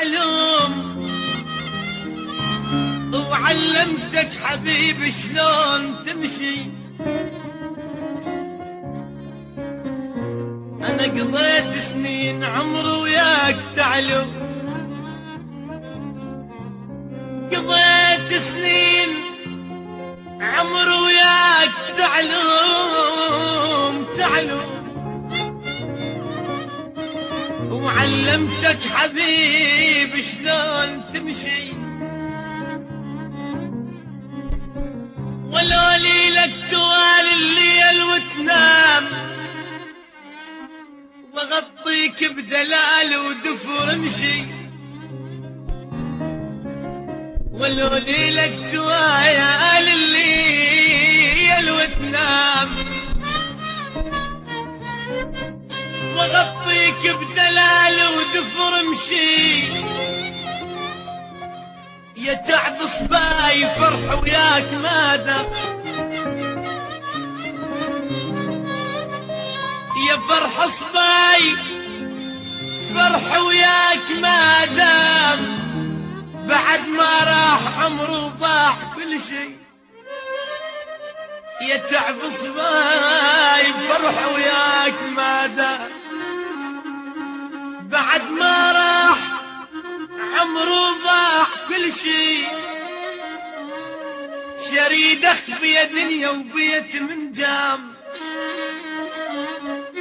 علوم، وعلمتك حبيبي شلون تمشي. أنا قضيت سنين عمري وياك تعلم، قضيت سنين عمري وياك تعلم تعلم، وعلمتك حبيبي شلون تمشي. ولو ليلك توالي الليل وتنام، واغطيك بدلال ودفر امشي. ولو ليلك توالي الليل وتنام، واغطيك بدلال ودفر امشي. يا تعب صباي فرح وياك ماذا، يا فرح صباي فرح وياك ما دام، بعد ما راح عمره وضاع كل شي. يا تعب صباي فرح وياك ما دام، بعد ما راح عمره ضاع كل شي. شريد اخفي دنيا وبيت من جام،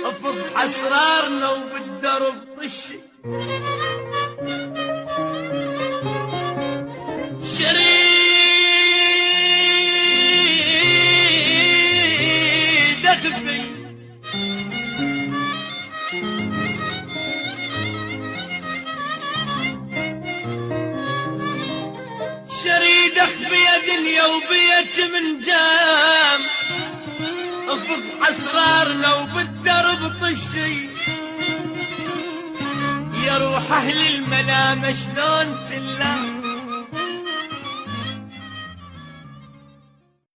افض اسرارنا وبالدرب طشي. شريد اخفي شريد اخفي دنيا وبيت من جام، افض اسرارنا وبالدرب طشي. يا روح اهل الملامه شلون تلام،